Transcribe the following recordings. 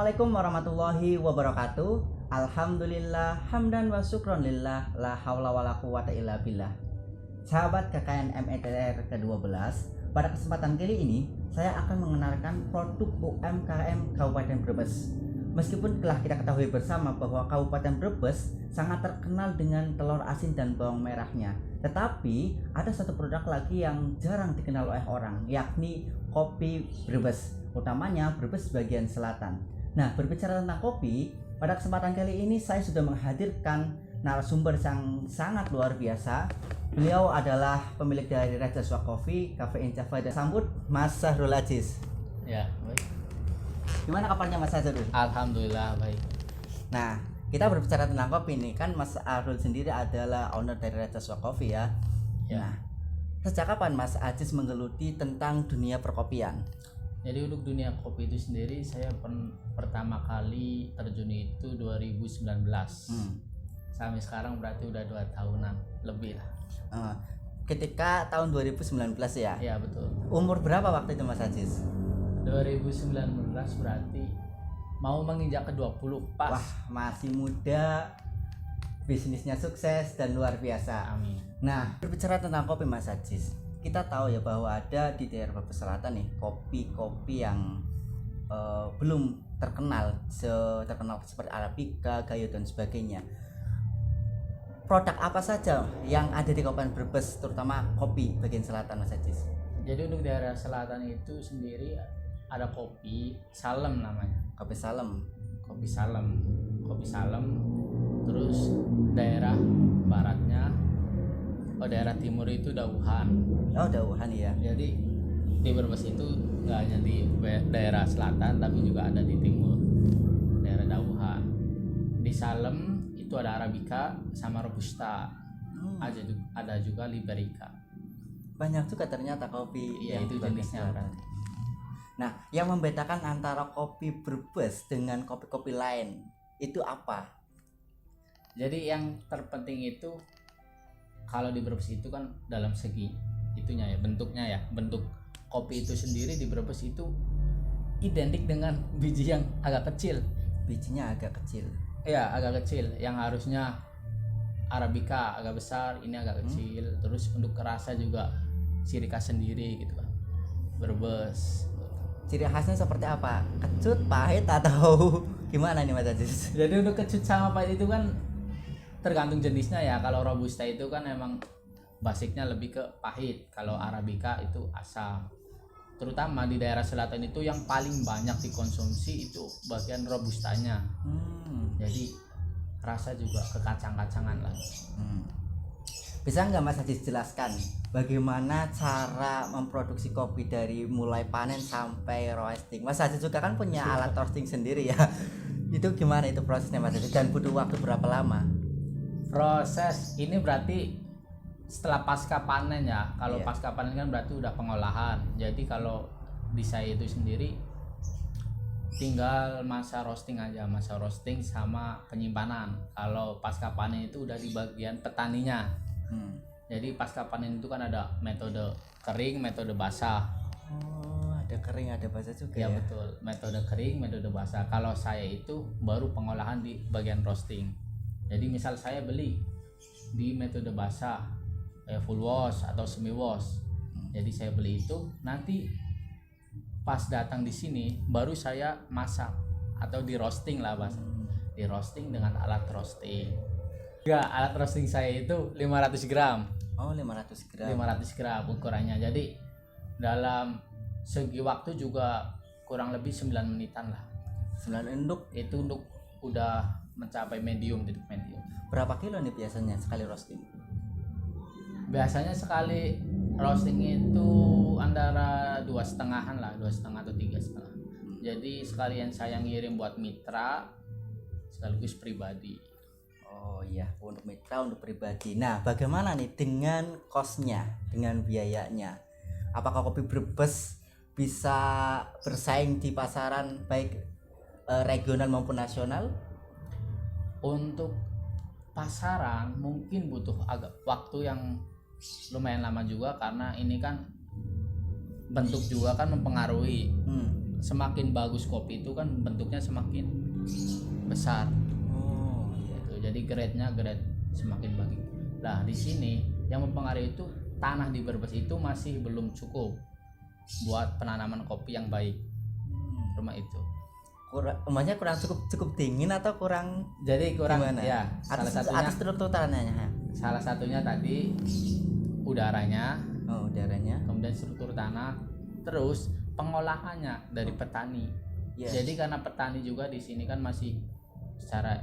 Assalamualaikum warahmatullahi wabarakatuh. Alhamdulillah hamdan wa syukronillah la haula wala quwata illa billah. Sahabat KKN METR ke-12, pada kesempatan kali ini saya akan mengenalkan produk UMKM Kabupaten Brebes. Meskipun telah kita ketahui bersama bahwa Kabupaten Brebes sangat terkenal dengan telur asin dan bawang merahnya, tetapi ada satu produk lagi yang jarang dikenal oleh orang, yakni kopi Brebes, utamanya Brebes bagian selatan. Nah, berbicara tentang kopi, pada kesempatan kali ini saya sudah menghadirkan narasumber yang sangat luar biasa. Beliau adalah pemilik dari Rajaswa Coffee, Cafe in Java, dan sambut Mas Sahrul Aziz. Ya, baik. Gimana kabarnya Mas Sahrul? Alhamdulillah baik. Nah, kita berbicara tentang kopi nih, kan Mas Sahrul sendiri adalah owner dari Rajaswa Coffee ya. Nah, sejak kapan Mas Aziz menggeluti tentang dunia perkopian? Jadi untuk dunia kopi itu sendiri saya pertama kali terjun itu 2019. Sampai sekarang berarti udah 2 tahunan lebih lah. Ketika tahun 2019 ya? Ya betul. Umur berapa waktu itu Mas Aziz? 2019 berarti mau menginjak ke 20 pas. Wah, masih muda, bisnisnya sukses dan luar biasa. Amin. Nah, berbicara tentang kopi Mas Aziz, kita tahu ya bahwa ada di daerah Brebes Selatan nih kopi-kopi yang belum terkenal seperti Arabica, Gayo dan sebagainya. Produk apa saja yang ada di Kabupaten Brebes, terutama kopi bagian selatan Mas Aziz? Jadi untuk daerah selatan itu sendiri ada kopi Salem namanya. Kopi Salem. Kopi Salem. Kopi Salem. Terus daerah baratnya, daerah timur itu Dauhan. Oh, Dauhan ya. Jadi di Brebes itu nggak hanya di daerah selatan tapi juga ada di timur, daerah Dauhan. Di Salem itu ada Arabica sama Robusta. Ada juga Liberica. Banyak juga ternyata kopi yang itu jenisnya. Nah, yang membedakan antara kopi Brebes dengan kopi-kopi lain itu apa? Jadi yang terpenting itu kalau di Brebes itu kan dalam segi itunya ya, bentuknya ya. Bentuk kopi itu sendiri di Brebes itu identik dengan biji yang agak kecil. Bijinya agak kecil. Iya, agak kecil. Yang harusnya Arabica agak besar, ini agak kecil. Terus untuk rasa juga ciri khas sendiri gitu kan. Brebes. Ciri khasnya seperti apa? Kecut, pahit, atau gimana nih Mas Aziz? Jadi untuk kecut sama pahit itu kan tergantung jenisnya ya. Kalau Robusta itu kan emang basicnya lebih ke pahit. Kalau Arabica itu asam. Terutama di daerah selatan itu yang paling banyak dikonsumsi itu bagian Robustanya. Jadi rasa juga kekacang-kacangan lah. Bisa nggak Mas Aziz jelaskan bagaimana cara memproduksi kopi dari mulai panen sampai roasting? Mas Aziz juga kan punya alat roasting sendiri ya. Itu gimana itu prosesnya Mas Aziz dan butuh waktu berapa lama? Proses ini berarti setelah pasca panen ya. Kalau pasca panen kan berarti udah pengolahan. Jadi kalau di saya itu sendiri tinggal masa roasting aja, masa roasting sama penyimpanan. Kalau pasca panen itu udah di bagian petaninya. Jadi pasca panen itu kan ada metode kering, metode basah. Oh, ada kering, ada basah juga ya? Ya betul, metode kering, metode basah. Kalau saya itu baru pengolahan di bagian roasting. Jadi misal saya beli di metode basah, full wash atau semi wash. Jadi saya beli itu, nanti pas datang di sini baru saya masak atau di roasting lah bahasa. Di roasting dengan alat roasting. Enggak, alat roasting saya itu 500 gram. Oh, 500 gram. 500 gram ukurannya. Jadi dalam segi waktu juga kurang lebih 9 menitan lah. 9 untuk itu untuk udah mencapai medium, titik medium. Berapa kilo nih biasanya sekali roasting? Biasanya sekali roasting itu antara 2,5-an lah, 2,5 atau 3,5. Jadi sekalian saya ngirim buat mitra sekaligus pribadi. Oh iya, untuk mitra, untuk pribadi. Nah, bagaimana nih dengan cost-nya, dengan biayanya? Apakah kopi Brebes bisa bersaing di pasaran baik regional maupun nasional? Untuk pasaran mungkin butuh agak waktu yang lumayan lama juga, karena ini kan bentuk juga kan mempengaruhi. semakin bagus kopi itu kan bentuknya semakin besar. Oh iya. Gitu. Jadi grade-nya grade semakin bagus. Nah, di sini yang mempengaruhi itu tanah di Brebes itu masih belum cukup buat penanaman kopi yang baik. Rumah itu. Rumahnya kurang cukup dingin atau kurang Jadi kurang gimana? ya. Atas struktur tanahnya. Salah satunya tadi udaranya, Oh, udaranya. kemudian struktur tanah, terus pengolahannya dari petani. Yes. Jadi karena petani juga di sini kan masih secara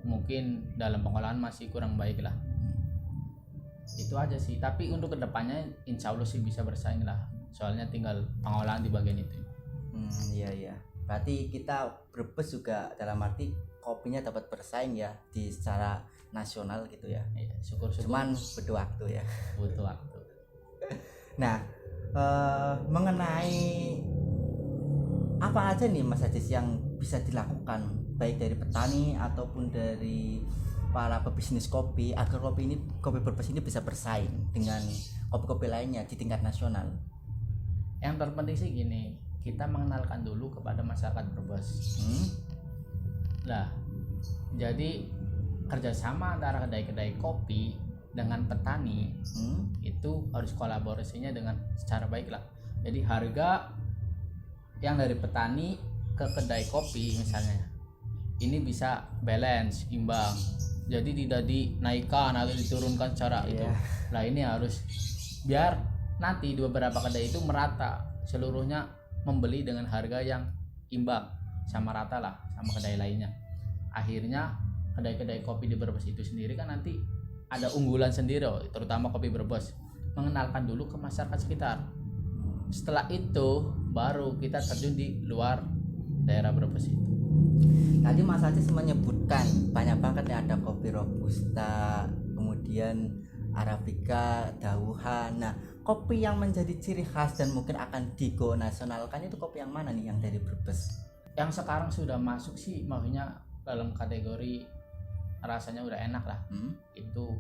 mungkin dalam pengolahan masih kurang baik lah. Itu aja sih. Tapi untuk kedepannya insya Allah sih bisa bersaing lah. Soalnya tinggal pengolahan di bagian itu. Iya. Berarti kita Brebes juga dalam arti kopinya dapat bersaing ya di secara nasional gitu ya. Iya, syukur-syukur. Cuman butuh waktu ya. Butuh waktu. Nah, mengenai apa aja nih Mas Ajis yang bisa dilakukan baik dari petani ataupun dari para pebisnis kopi agar kopi Brebes ini bisa bersaing dengan kopi-kopi lainnya di tingkat nasional. Yang terpenting sih gini, kita mengenalkan dulu kepada masyarakat Brebes. Nah, jadi kerjasama antara kedai-kedai kopi dengan petani itu harus kolaborasinya dengan secara baik lah. Jadi harga yang dari petani ke kedai kopi misalnya ini bisa balance, imbang. Jadi tidak dinaikkan atau diturunkan secara itu. Nah, ini harus biar nanti beberapa kedai itu merata, seluruhnya membeli dengan harga yang imbang, sama rata lah sama kedai lainnya. Akhirnya kedai-kedai kopi di Brebes itu sendiri kan nanti ada unggulan sendiri, terutama kopi Brebes, mengenalkan dulu ke masyarakat sekitar. Setelah itu baru kita terjun di luar daerah Brebes itu. Tadi Mas Ajis menyebutkan banyak banget ya, ada kopi robusta, kemudian arabica, dawuhan. Nah, kopi yang menjadi ciri khas dan mungkin akan digo nasionalkan itu kopi yang mana nih yang dari Brebes? Yang sekarang sudah masuk sih maksudnya dalam kategori rasanya udah enak lah. Itu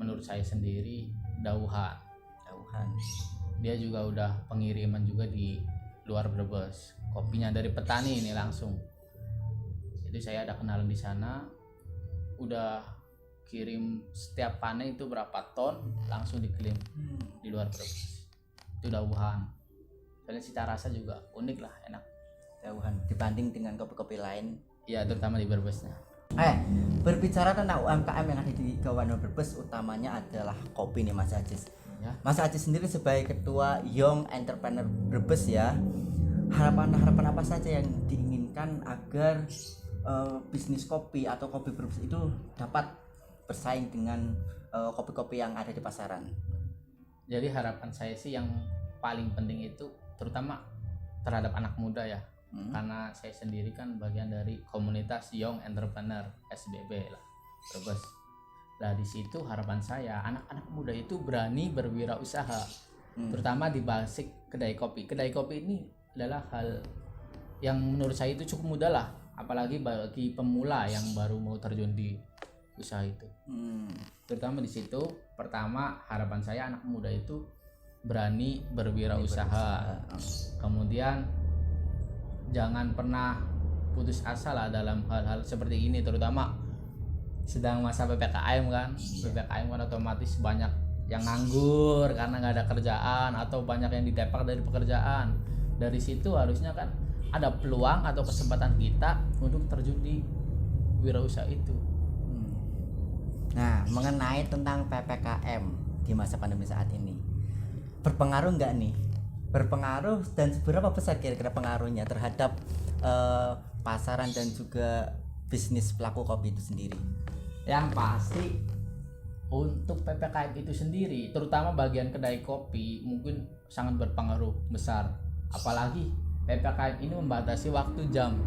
menurut saya sendiri dawuhan. Dia juga udah pengiriman juga di luar Brebes. Kopinya dari petani ini langsung. Jadi saya ada kenalan di sana, udah kirim setiap panen itu berapa ton langsung dikirim di luar Brebes. Itu dawuhan. Soalnya cita rasa juga unik lah, enak. Dawuhan dibanding dengan kopi-kopi lain. Ya, terutama di Brebesnya. Berbicara tentang UMKM yang ada di Kabupaten Brebes, utamanya adalah kopi nih Mas Ajis. Ya. Mas Ajis sendiri sebagai ketua Young Entrepreneur Brebes ya, harapan apa saja yang diinginkan agar bisnis kopi atau kopi Brebes itu dapat bersaing dengan kopi-kopi yang ada di pasaran? Jadi harapan saya sih yang paling penting itu terutama terhadap anak muda ya. Karena saya sendiri kan bagian dari komunitas Young Entrepreneur SBB lah, Brebes. Nah, di situ harapan saya anak-anak muda itu berani berwirausaha, terutama di basic kedai kopi. Kedai kopi ini adalah hal yang menurut saya itu cukup mudah lah, apalagi bagi pemula yang baru mau terjun di usaha itu. Terutama di situ, pertama harapan saya anak muda itu berani berwirausaha. Kemudian jangan pernah putus asa lah dalam hal-hal seperti ini, terutama sedang masa PPKM kan. PPKM kan otomatis banyak yang nganggur karena nggak ada kerjaan atau banyak yang didepak dari pekerjaan. Dari situ harusnya kan ada peluang atau kesempatan kita untuk terjun di wirausaha itu. Nah, mengenai tentang PPKM di masa pandemi saat ini, berpengaruh nggak nih? Berpengaruh, dan seberapa besar kira-kira pengaruhnya terhadap pasaran dan juga bisnis pelaku kopi itu sendiri? Yang pasti untuk PPKM itu sendiri, terutama bagian kedai kopi mungkin sangat berpengaruh besar. Apalagi PPKM ini membatasi waktu jam.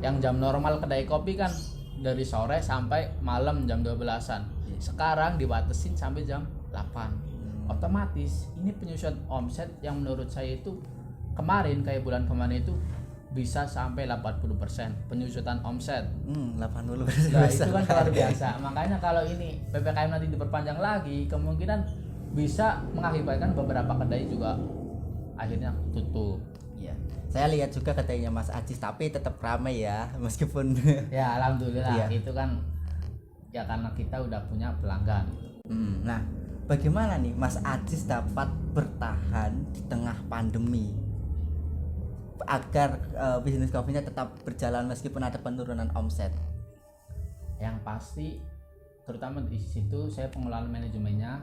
Yang jam normal kedai kopi kan dari sore sampai malam jam 12-an. Sekarang dibatasin sampai jam 8. Otomatis ini penyusutan omset yang menurut saya itu kemarin kayak bulan kemarin itu bisa sampai 80% penyusutan omset. 80%. Nah, itu kan luar biasa. Makanya kalau ini PPKM nanti diperpanjang lagi, kemungkinan bisa mengakibatkan beberapa kedai juga akhirnya tutup Iya. Saya lihat juga katanya Mas Ajis, tapi tetap ramai ya meskipun Ya alhamdulillah Iya. itu kan ya karena kita udah punya pelanggan. Nah, bagaimana nih Mas Ajis dapat bertahan di tengah pandemi agar bisnis kopinya tetap berjalan meskipun ada penurunan omset? Yang pasti terutama di situ saya pengelolaan manajemennya.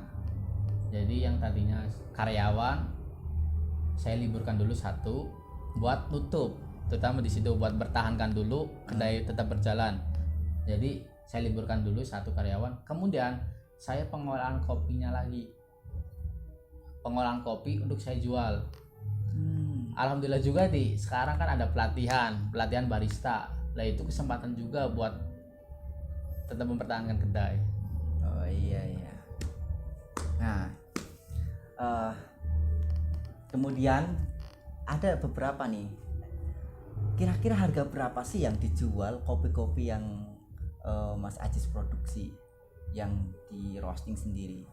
Jadi yang tadinya karyawan saya liburkan dulu satu buat tutup, terutama di situ buat bertahankan dulu kedai tetap berjalan. Jadi saya liburkan dulu satu karyawan, kemudian saya pengolahan kopinya lagi, pengolahan kopi untuk saya jual. Alhamdulillah juga sekarang kan ada pelatihan barista. Lah itu kesempatan juga buat tetap mempertahankan kedai. Oh iya. Nah, kemudian ada beberapa nih. Kira-kira harga berapa sih yang dijual kopi-kopi yang Mas Ajis produksi, yang di roasting sendiri?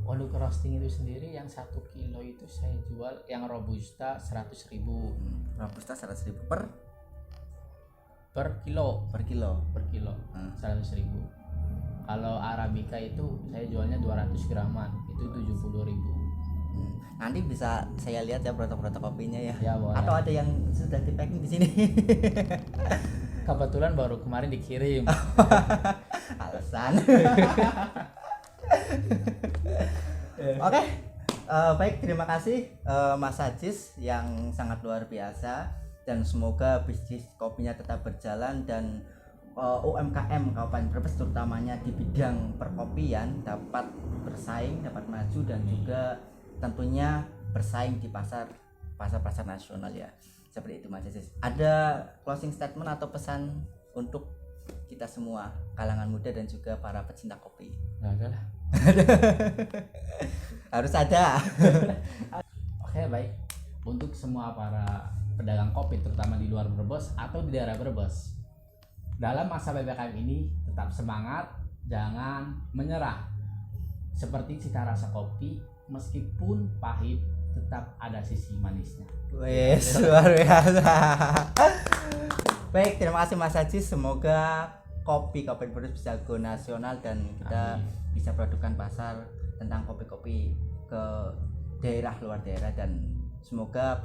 Untuk roasting itu sendiri yang 1 kilo itu saya jual yang robusta 100.000 Robusta 100.000 per kilo. per kilo. 100.000. Kalau arabica itu saya jualnya 200 graman itu 70.000. Nanti bisa saya lihat ya foto-foto kopinya ya. Ya boleh. Atau ada yang sudah di packing di sini? Kebetulan baru kemarin dikirim. Alasan. Oke, baik, terima kasih Mas Ajis yang sangat luar biasa, dan semoga bisnis kopinya tetap berjalan dan UMKM Kabupaten Brebes terutamanya di bidang perkopian dapat bersaing, dapat maju, dan juga tentunya bersaing di pasar nasional ya. Seperti itu Mas Ajis. Ada closing statement atau pesan untuk kita semua kalangan muda dan juga para pecinta kopi? Nggak ada lah. Harus ada. Oke, baik. Untuk semua para pedagang kopi terutama di luar Brebes atau di daerah Brebes, dalam masa PPKM ini tetap semangat, jangan menyerah. Seperti cita rasa kopi, meskipun pahit tetap ada sisi manisnya. Wes, luar biasa. Baik, terima kasih Mas Ajis. Semoga kopi Kabupaten Brebes bisa go nasional dan kita bisa produksikan pasar tentang kopi-kopi ke daerah luar daerah, dan semoga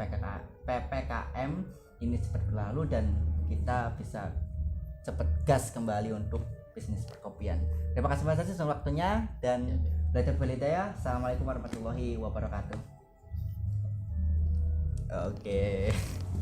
PPKM ini cepat berlalu dan kita bisa cepat gas kembali untuk bisnis perkopian. Terima kasih Mas Ajis untuk waktunya, dan belajar Belidaya. Assalamualaikum warahmatullahi wabarakatuh. Oke.